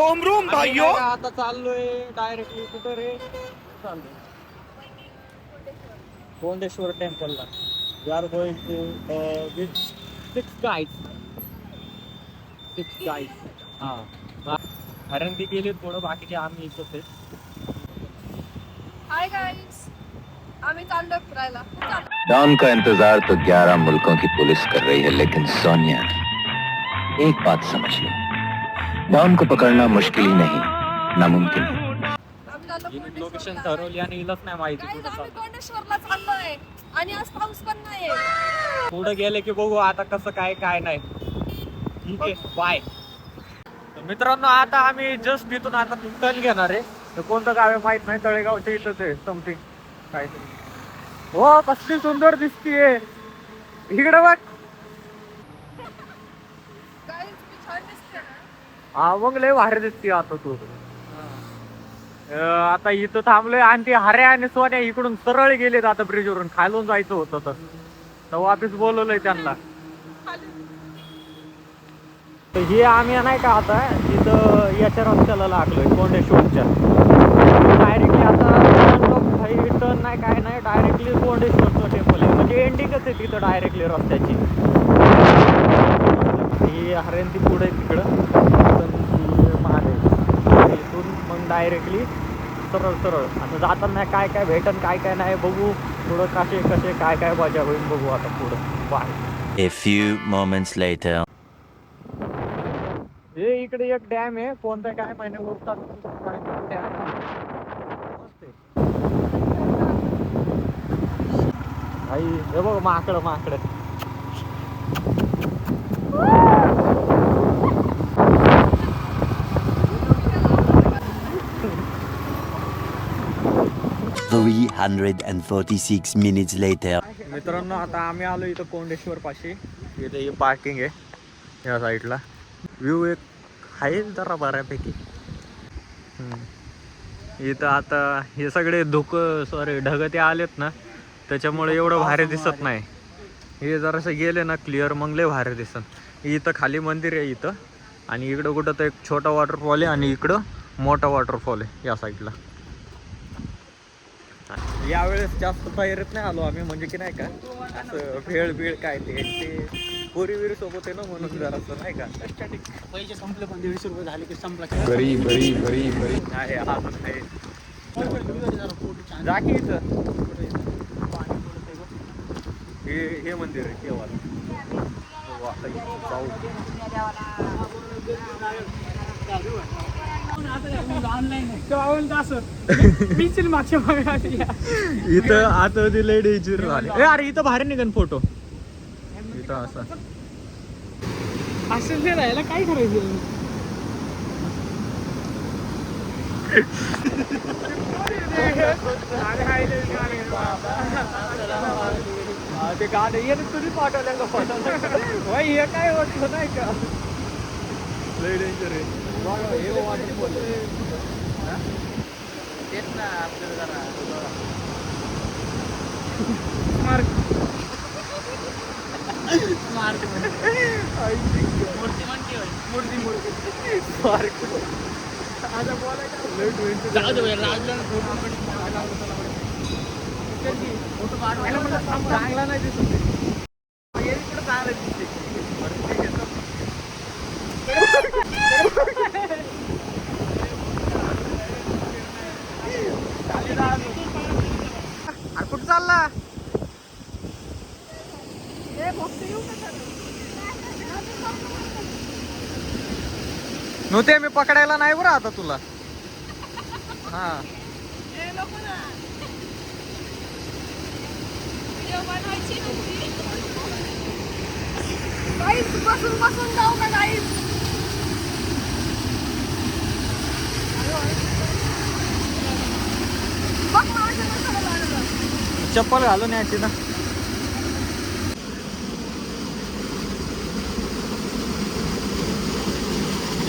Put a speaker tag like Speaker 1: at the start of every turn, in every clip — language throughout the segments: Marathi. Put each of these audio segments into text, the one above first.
Speaker 1: रोम रोम भाइयों,
Speaker 2: आता चाललोय डायरेक्टली कुठं रे चाललोय कोंडेश्वर टेम्पलला. We are going to with 6 guides. हा कारण ती गेली थोडं, बाकीचे आम्ही इथंच आहे.
Speaker 3: हाय गाइस, आम्ही चाललोय फिरायला.
Speaker 4: डॉन का इंतजार तो 11 मुल्कों की पुलिस कर रही है, लेकिन सोनिया एक बात समझ लो, डॉन को पकड़ना मुश्किल ही नहीं, नामुमकिन है.
Speaker 3: आम्ही चाललो
Speaker 2: लोकेशन
Speaker 3: कोंडेश्वरला.
Speaker 2: ठरवली आणि हिलाच नाही माहिती
Speaker 3: Guys,
Speaker 2: कुठं
Speaker 3: आम्ही
Speaker 2: चाललं.
Speaker 3: कोंडेश्वरला चाललोय आणि आज पाऊस पण नाहीये.
Speaker 2: पुढे गेले की बघू आता कसं काय काय नाही. ठीक आहे, बाय. मित्रांनो, आता आम्ही जस्ट इथून आता टर्न घेणार आहे. तर कोणतं गाव आहे माहित नाही, तळेगावच्या इथंच आहे समथिंग काहीतरी. हो, कसली सुंदर दिसतीये इकडे बघ.
Speaker 3: Guys, मी छान दिसते ना?
Speaker 2: हा मग लय भारी दिसते आता तू. आता इथं थांबलोय आणि ते हऱ्या आणि सोन्या इकडून सरळ गेलेत आता ब्रिजवरून. खालून जायचं होतं तर वापिस बोलवलंय त्यांना. तर हे आम्ही नाही का आता तिथं याच्या रस्त्याला लागलोय कोंडेश्वरच्या. डायरेक्टली आता टर्न नाही काय नाही, डायरेक्टली कोंडेश्वरचं टेम्पल आहे. म्हणजे एंडिंगच आहे तिथं डायरेक्टली रस्त्याची. ही हरेन ती पुढे तिकडं महादेव. इथून मग डायरेक्टली सरळ सरळ आता जाताना काय काय भेटन काय काय नाही बघू. थोडं कसे कसे काय काय मजा होईल बघू आता पुढं. Bye.
Speaker 4: A few moments later.
Speaker 2: हे इकडे एक डॅम आहे, कोणता काय महिने उठतात डॅम. आई हे बघ माकडं माकडं.
Speaker 4: Three 346 minutes later.
Speaker 2: मित्रांनो, आता आम्ही आलो इथं कोंडेश्वर पाशी. इथे ही पार्किंग आहे या साईडला. व्ह्यू एक आहे जरा बऱ्यापैकी. इथं आता हे सगळे ढग ते आलेत ना, त्याच्यामुळे एवढं भारी दिसत नाही. हे जरासं गेले ना क्लिअर मग लय भारी दिसत. इथं खाली मंदिर आहे इथं, आणि इकडं कुठं तर एक छोटा वॉटरफॉल आहे आणि इकडं मोठा वॉटरफॉल आहे या साईडला. यावेळेस जास्त तयारीत नाही आलो आम्ही, म्हणजे की नाही का असं भेळ बीळ काय ते पोरी विरी सोबत आहे ना, म्हणून जरासं नाही का
Speaker 1: पैसे संपले पण 150 रुपये झाले की संपला.
Speaker 2: आहे अजून आहे. जा की इथं हे मंदिर आहे केव्हा जाऊ. इथं आता दिले डेंजर झाले. अरे इथं भारी निघन फोटो इथं असं
Speaker 1: असं राहायला काय करायचं.
Speaker 2: ते गाणं येणं तुम्ही पाठवलं का फोटो. हे काय होत नाही का लय डेंजर आहे. हे वॉटरफॉल तेच ना आपल्याला जरा चांगला नाही दिसत. कुठं चालला. नव्हते मी पकडायला नाही बरं आता तुला. हा
Speaker 3: बसून बसून जाऊ का गाईस. बघ माझ्या कशाला लागलं.
Speaker 2: चप्पल घालून यायची ना.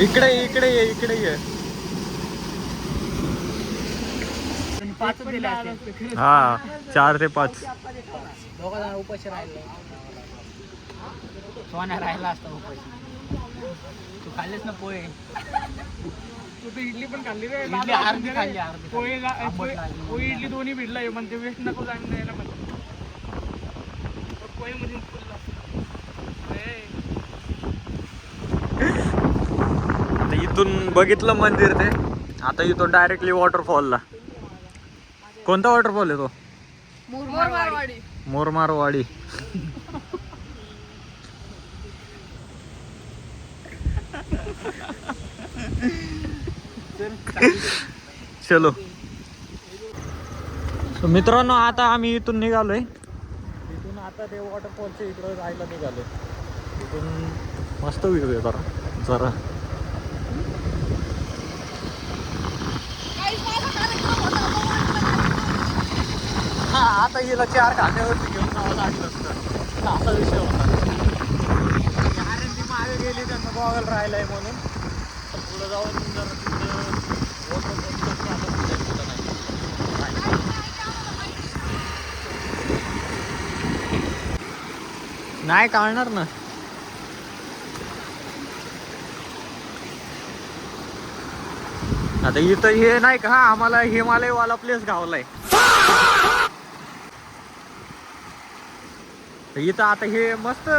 Speaker 2: इकडे इकडे ये इकडे ये. हा 4 ते 5
Speaker 1: दोघा उपाशी राहिले. सोन्या राहिला असता उपाशी. तू खाल्लेस ना पोहे.
Speaker 5: तू इडली पण खाल्ली रे
Speaker 1: इडली अर्धी खाल्ली, अर्धी
Speaker 5: पोळी
Speaker 1: आंबट लागली.
Speaker 5: पोळी इडली दोन्ही भिडलं आहे पण ते वेस्ट नको जाणं द्यायला पण पोळी मध्ये
Speaker 2: इथून बघितलं मंदिर ते. आता इथून डायरेक्टली वॉटरफॉलला. कोणता वॉटरफॉल आहे तो?
Speaker 3: मोरमारवाडी.
Speaker 2: मोरमारवाडी. चलो. So, मित्रांनो आता आम्ही इथून निघालोय. इथून आता ते वॉटरफॉलच्या इकडं जायला निघालोय. इथून मस्त व्ह्यू आहे जरा जरा.
Speaker 3: काही माझा कार्यक्रम होता.
Speaker 2: हा आता हिला 4 खांद्यावरती घेऊन जावं लागलं असतं. असा विषय होता. कारण ती मागे गेली त्यांना गॉगल राहिलाय म्हणून. पुढं जाऊन जरा तिकडं नाही काढणार ना. आता इथं हे नाही का आम्हाला हिमालयवाला प्लेस गावलाय. इथं आता हे मस्त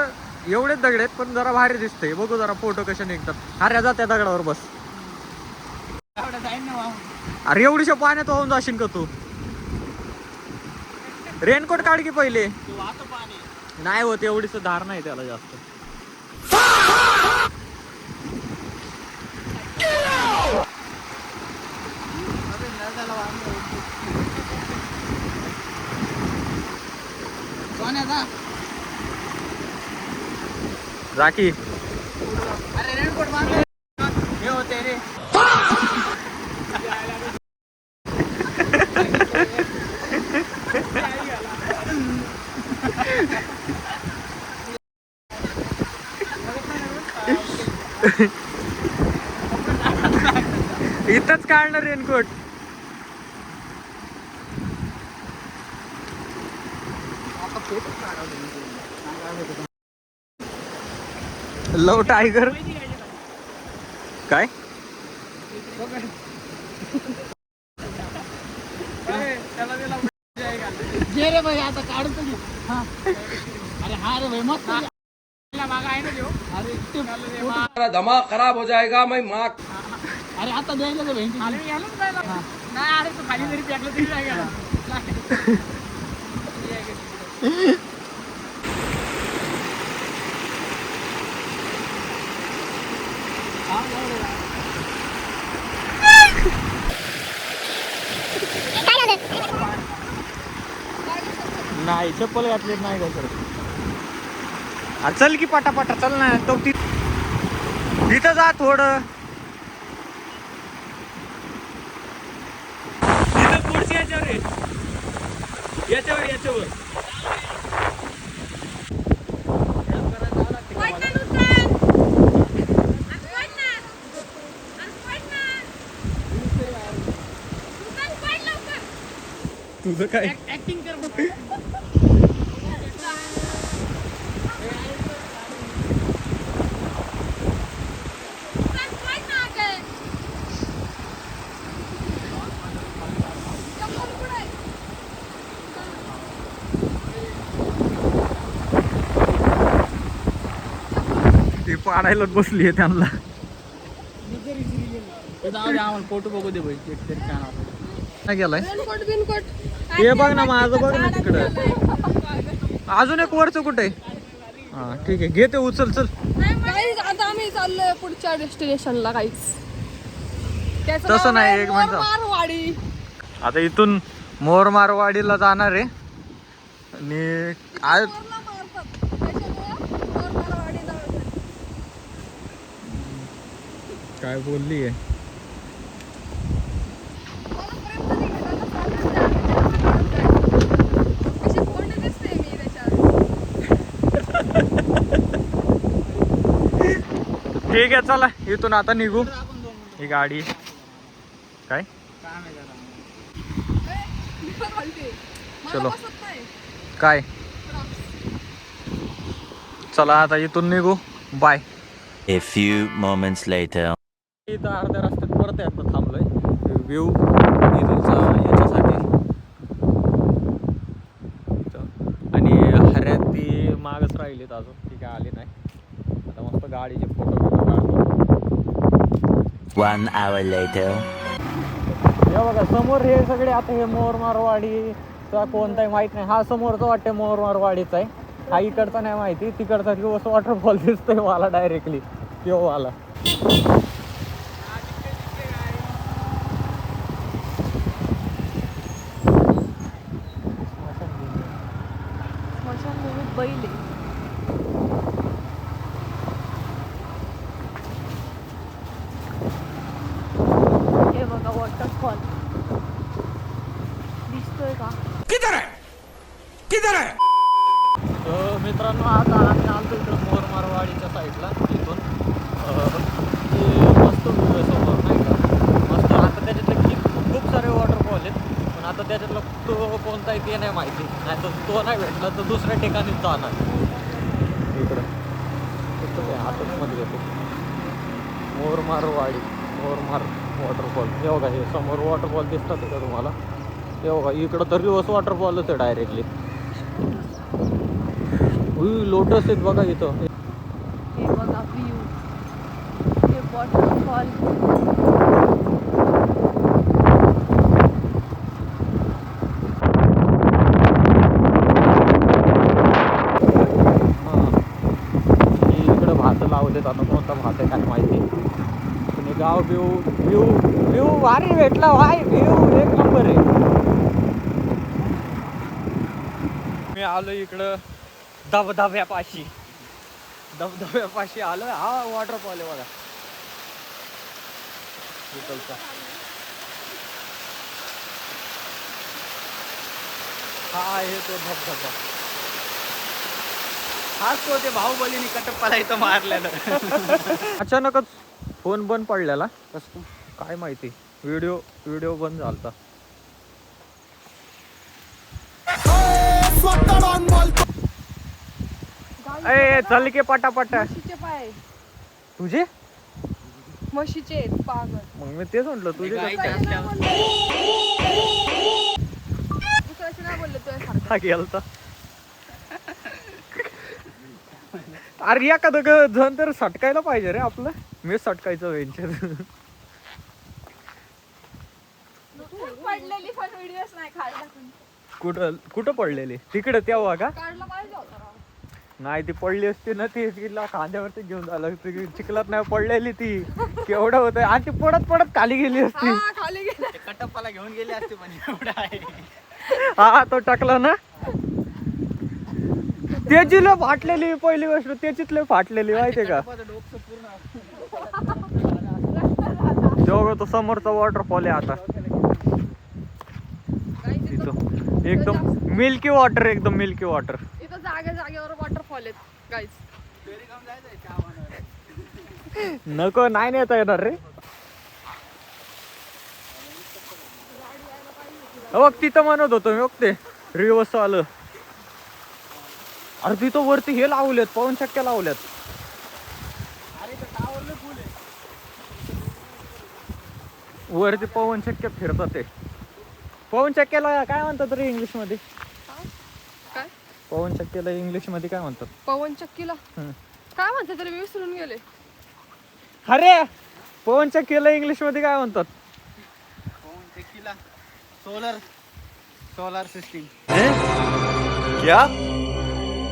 Speaker 2: एवढेच दगड आहेत पण जरा भारी दिसतंय. बघू जरा फोटो कसे निघतात. अरे जा त्या दगडावर बस. अरे एवढीशा पाण्यात वाहून जाशील का तू? रेनकोट काढ की पहिले. नाही होत एवढीच धार नाही त्याला जास्त. जाकी
Speaker 1: अरे रेनकोट मारले हे होते रे.
Speaker 2: इथंच काढणार रेनकोट. लव टायगर काय?
Speaker 1: जे रे भाई आता काढतो की. अरे हा रे भाई मस्त
Speaker 5: मागा आहे ना देऊ.
Speaker 1: अरे
Speaker 6: दिमाग खराब हो जाएगा मैं माँ.
Speaker 1: अरे आता द्यायला तर बहिणी.
Speaker 5: खाली गेलं जायला. नाही अरे तू खाली जरी टाकलं तरी नाही गेला.
Speaker 2: नाही चप्पल घातली नाही काय सर. अरे चल की पटापटा चल ना. तो तिथं जा थोडं. तिथं पुढच्या याच्यावर आहे. याच्यावर याच्यावर तुझं काय?
Speaker 5: ऍक्टिंग कर.
Speaker 2: ती पाडायलाच बसली आहे त्यांना.
Speaker 1: आम्हाला फोटो बघू दे भाई. एक तरी छान आपण
Speaker 2: काय गेलाय?
Speaker 3: रेनकोट बिनकोट.
Speaker 2: हे बघ ना माझं बघ ना तिकडं. अजून एक वरचं कुठे? हा ठीक आहे घे ते उचल चल.
Speaker 3: Guys, आता आम्ही चाललोय पुढच्या डेस्टिनेशनला काहीच.
Speaker 2: तसं नाही, एक मिनिट.
Speaker 3: मोरमारवाडी.
Speaker 2: आता इथून मोरमारवाडीला जाणार आहे आणि आज
Speaker 3: मोरला मारतात. त्याच्यामुळे मोरमारवाडी जाऊ.
Speaker 2: काय बोलली आहे?
Speaker 3: अशी फोटो दिसते मी त्याच्यात.
Speaker 2: ठीक आहे चला इथून आता निघू. ही गाडी काय चलो. काय चला आता इथून निघू. Bye.
Speaker 4: A few moments later.
Speaker 2: इथं अर्ध्या रस्त्यात परत एकदा थांबलोय व्ह्यू इथूनचा याच्यासाठी. आणि हऱ्यात ती मागच राहिलीत अजून, ती काय आली नाही. आता मस्त गाडीचे फोटो काढतो.
Speaker 4: 1 hour later.
Speaker 2: हे बघा समोर हे सगळे आता हे मोर मारवाडीचा कोणताही माहित नाही. हा समोरचा वाटते मोर मारवाडीचा आहे, हा इकडचा नाही माहिती. तिकडचा दिवस वॉटरफॉल दिसतोय मला डायरेक्टली वाला.
Speaker 3: स्मशानभूमीत बैल आहे. हे बघा वॉटरफॉल दिसतोय का?
Speaker 2: तर मित्रांनो आता आम्ही आलतो इकडं मोर मारवाडीच्या साईडला. तिथून मस्त व्ह्यू आहे समोर नाही का, मस्त. आता त्याच्यातले खूप सारे वॉटरफॉल आहेत, पण आता त्याच्यातला तो कोणता आहे ते नाही माहिती. नाही तर तो नाही भेटला तर दुसऱ्या ठिकाणीच जाणार. इकडं तिथं काय आतमध्ये येतो मोर मारवाडी, मोरमार वॉटरफॉल. हे बघा हे समोर वॉटरफॉल दिसतात का तुम्हाला? हे बघा इकडं तर रिवर्स वॉटरफॉलच आहे डायरेक्टली. लोटस आहेत बघा इथं.
Speaker 3: हे बघा व्ह्यू, हे वॉटरफॉल.
Speaker 2: इकडं भात लावलेत, आता कोणता भात आहे काय माहिती. आणि गाव व्ह्यू भारी भेटला भाई. व्ह्यू एक नंबर आहे. मी आलो इकडं धबधब्यापाशी आलो. हा वॉटरफॉल आहे बघा इकडचा. हा आहे तो धबधबा.
Speaker 1: हाच तो ते बाहुबलीने कटप्पाला इथं मारलेलं.
Speaker 2: अचानकच फोन बंद पडलेला, कसं काय माहिती. व्हिडिओ बंद झालता. ए चल के पटापट.
Speaker 3: म्हशीचे पाय,
Speaker 2: तुझे
Speaker 3: म्हशीचे पागल.
Speaker 2: मग मी तेच म्हटलं तुझे कसं काय?
Speaker 3: दुसऱ्याचे नाही बोलले तुझ्यासारखं.
Speaker 2: हा गेलता. अरे एखादं जण तर सटकायला पाहिजे रे आपलं. मी सटकायचं वेंचर.
Speaker 3: पडलेली पण व्हिडिओच नाही काढला.
Speaker 2: कुठं पडलेली? तिकडे तेव्हा का?
Speaker 3: काढला पाहिजे होता राव.
Speaker 2: नाही ती पडली असती ना, ती तिला खांद्यावरती घेऊन झालं. चिखलात नाही पडलेली ती. केवढं होतं आणि ती पडत खाली गेली असती.
Speaker 3: हा, खाली गेला.
Speaker 1: कटप्पाला घेऊन गेले असते पण एवढं आहे.
Speaker 2: हा तो टाकला ना. त्याची फाटलेली पहिली गोष्ट, त्याचीच फाटलेली माहितीये का? जेव्हा तो समोरचा वॉटरफॉल आहे आता तिथं एकदम मिल्की वॉटर, एकदम मिल्की वॉटर.
Speaker 3: इथं जागेवर वॉटरफॉल आहेत गाईज.
Speaker 2: नको नाही नेता येणार रे. बघ तिथं म्हणत होतो मी, बघ ते रिवर्स आलं. अरे तिथं वरती हे लावलेत, पवन चक्क्या लावल्यात. वरती पवन चक्क्या फिरतात. ते पवन चक्क्याला काय म्हणतात रे इंग्लिश मध्ये?
Speaker 3: काय
Speaker 2: पवन चक्क्याला इंग्लिश मध्ये काय म्हणतात?
Speaker 3: पवन चक्कीला काय म्हणतात तरी मी विसरून गेले.
Speaker 2: अरे पवन चक्कीला इंग्लिश मध्ये काय म्हणतात?
Speaker 1: Solar system.
Speaker 6: क्या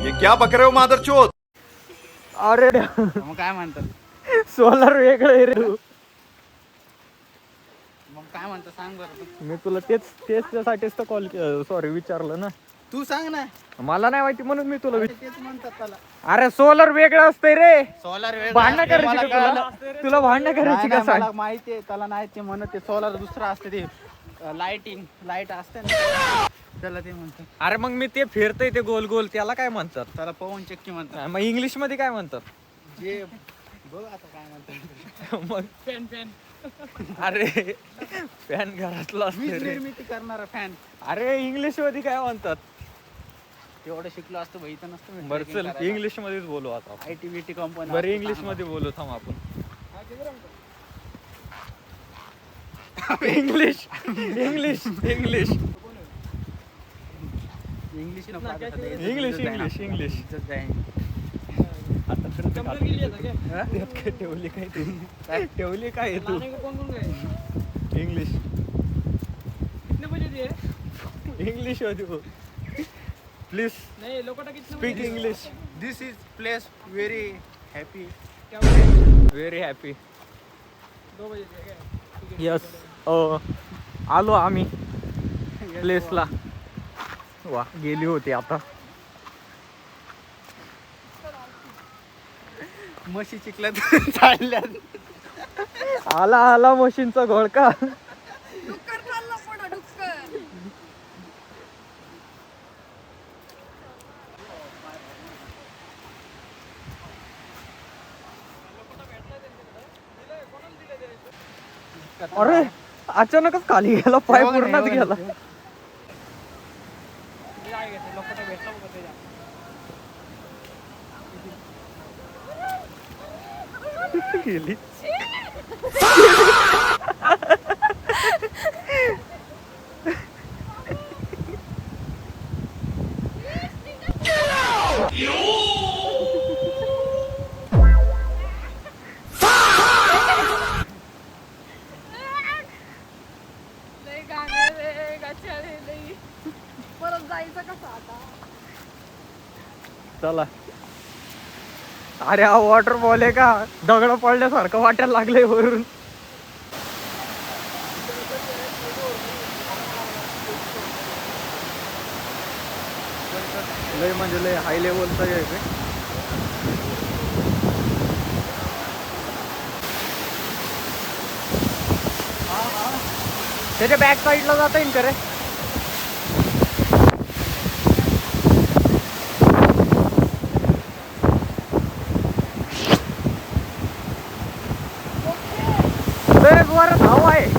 Speaker 6: ये क्या बक रहे हो मादरचोद?
Speaker 2: अरे
Speaker 1: मग काय म्हणतात?
Speaker 2: सोलर वेगळं आहे रे.
Speaker 1: मग काय म्हणतात सांग बरं.
Speaker 2: मी तुला तेच त्यासाठीच तर कॉल सॉरी विचारलं ना.
Speaker 1: तू सांग ना.
Speaker 2: मला नाही माहिती म्हणून मी तुला
Speaker 1: तेच म्हणतात त्याला.
Speaker 2: अरे सोलर वेगळं असतंय रे.
Speaker 1: सोलर
Speaker 2: भांडणं करायची का तुला भांडणं करायची का सांग?
Speaker 1: मला माहिती आहे त्याला नाही ते म्हणत. ते सोलर दुसरं असते ते लाईट असते ना त्याला ते म्हणतात.
Speaker 2: अरे मग मी ते फिरतय ते गोल गोल त्याला काय म्हणतात?
Speaker 1: त्याला पवन चक्की म्हणतात.
Speaker 2: मग इंग्लिश मध्ये काय म्हणतात?
Speaker 1: जे बघ आता काय म्हणतात.
Speaker 2: मग
Speaker 5: फॅन
Speaker 2: अरे फॅन घरातला असते
Speaker 1: वीज
Speaker 2: रे.
Speaker 1: निर्मिती करणारा फॅन.
Speaker 2: अरे इंग्लिश मध्ये काय म्हणतात?
Speaker 1: तेवढं शिकलो असतो भाई तर नसतं.
Speaker 2: बरं चल इंग्लिश मध्येच बोलू आता.
Speaker 1: IT company.
Speaker 2: बरं इंग्लिश मध्ये बोलू थांब आपण. English English English
Speaker 1: English
Speaker 2: English English English आता खरं तर हा? त्यात काय ठेवली काय तू ठेवली काय तू इंग्लिश
Speaker 5: कितने बजे दिए
Speaker 2: इंग्लिश होती हो प्लीज
Speaker 5: नहीं लोकोटा कितने
Speaker 2: speak English
Speaker 1: this is place very happy
Speaker 2: very happy
Speaker 5: 2 बजे दिए क्या
Speaker 2: यस आलो आम्ही प्लेसला वा गेली होती आता
Speaker 1: म्हशी चिखल्यात चालल्यात
Speaker 2: आला आला मशीनचा घोळका
Speaker 3: डुक्कर चालला पुढं डुक्कर.
Speaker 2: अरे अचानकच खाली गेला पाय पूर्णच गेला
Speaker 5: लोकोटा भेटला बघा त्याच्या
Speaker 2: गेली
Speaker 3: लय गाणे रे गाच्याळे लई. परत जायचं कसं आता?
Speaker 2: चला अरे हा वॉटरफॉल आहे का दगड पडल्यासारखं वाटायला लागलंय वरून लय म्हणजे लय हाय लेवलचं आहे ते. त्याच्या बॅक साईडला जाता येईल का रे वरच हवा आहे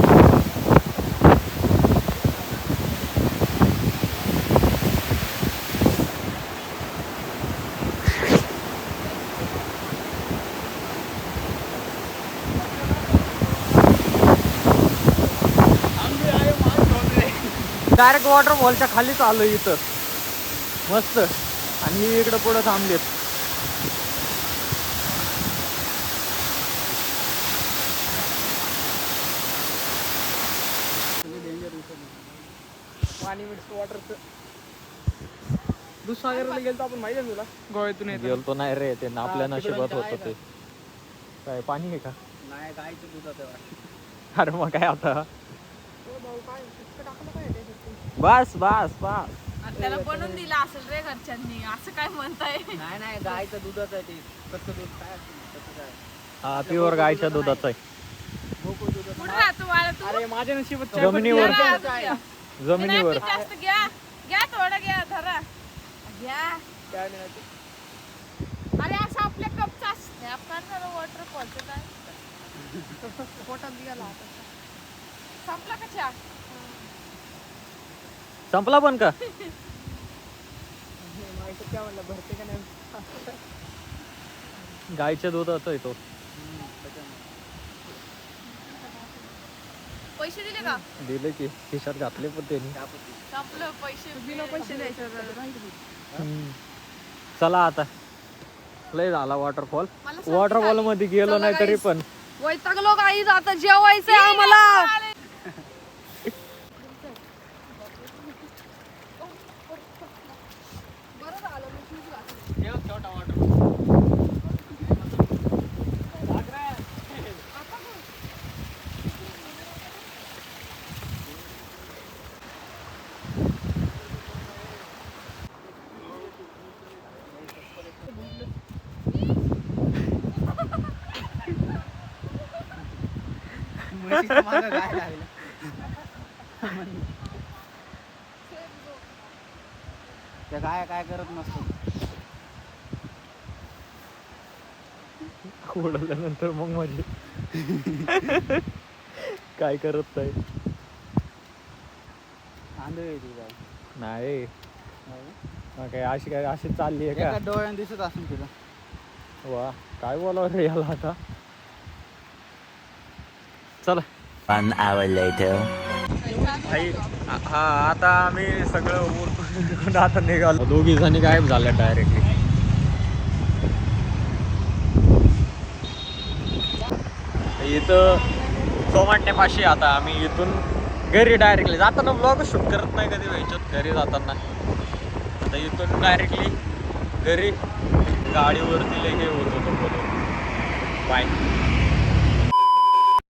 Speaker 2: डायरेक्ट वॉटरफॉलच्या खालीच आलो इथं मस्त आणि इकडं पुढं थांबलेत
Speaker 5: पाणी मिक्स वॉटरचं दूधसागरला गेलतो आपण माहिती आहे तुला गोव्यातून येतो
Speaker 2: गेलतो नाही रे ते आपल्या
Speaker 5: हा,
Speaker 2: नशिबात
Speaker 5: तिकडून
Speaker 2: होतं ते काय पाणी आहे का
Speaker 1: नाही गायचं दुधाचं वाटतं.
Speaker 2: अरे मग काय आता
Speaker 3: भाऊ काय इतकं टाकलं काय त्याच्यात?
Speaker 2: बस बस बस
Speaker 3: आणि त्याला बनवून दिला असेल रे घरच्यांनी असं काय म्हणताय.
Speaker 1: नाही नाही गायचं दुधाचं आहे ते कच्चं दूध काय असतं कसं काय
Speaker 2: हा प्युअर गायच्या दुधाचं आहे
Speaker 3: कुठं राहतो बाळा तू?
Speaker 5: अरे माझ्या नशिबात
Speaker 2: जमिनीवर
Speaker 3: जरा अजून घ्या.
Speaker 2: जमिनीवर
Speaker 3: नाही, जास्त घ्या घ्या थोडं घ्या धरा घ्या. अरे असं आपल्या कपचा असते आपण वॉटरफॉलचं काय पोटात गेला आता. संपला का चहा?
Speaker 2: संपला पण का
Speaker 5: काय म्हणलं भरते का नाही
Speaker 2: गायच्या दुधाचा आहे तो
Speaker 3: पैसे दिले का?
Speaker 2: दिले की खिशात घातले पण त्यांनी
Speaker 3: संपलं पैसे बिना पैसे द्यायचे.
Speaker 2: चला आता लय झाला वॉटरफॉल
Speaker 3: मला सांग
Speaker 2: वॉटरफॉल
Speaker 3: की
Speaker 2: मध्ये गेलो
Speaker 3: चला
Speaker 2: नाही तरी
Speaker 3: guys.
Speaker 2: पण
Speaker 3: वैतागलो गाईज आता जेवायचंय आम्हाला. बरं झालं मी शूज घातले.
Speaker 1: ठेव छोटा वॉटर म्हशीच्या मागं गाय लागलं. त्या गाय काय करत नसतो.
Speaker 2: ओढल्यानंतर मग माझी काय करत नाही
Speaker 1: आंधळी आहे ती गाय.
Speaker 2: नाही हा काय अशी चालली आहे
Speaker 1: एका
Speaker 2: का
Speaker 1: डोळ्याने दिसत असेल तुला.
Speaker 2: वा काय बोलावं रे याला आता चला
Speaker 4: 1 hour later.
Speaker 2: आई हा आता आम्ही सगळं उरकून आता निघालो. दोघी जणी गायब झाल्या डायरेक्टली. इथं सोमाटण्यापाशी आता आम्ही इथून घरी डायरेक्टली जाताना ब्लॉग शूट करत नाही कधी व्हायच्यात घरी जाताना. आता इथून डायरेक्टली घरी गाडीवरती लगे होत होतो. बाय.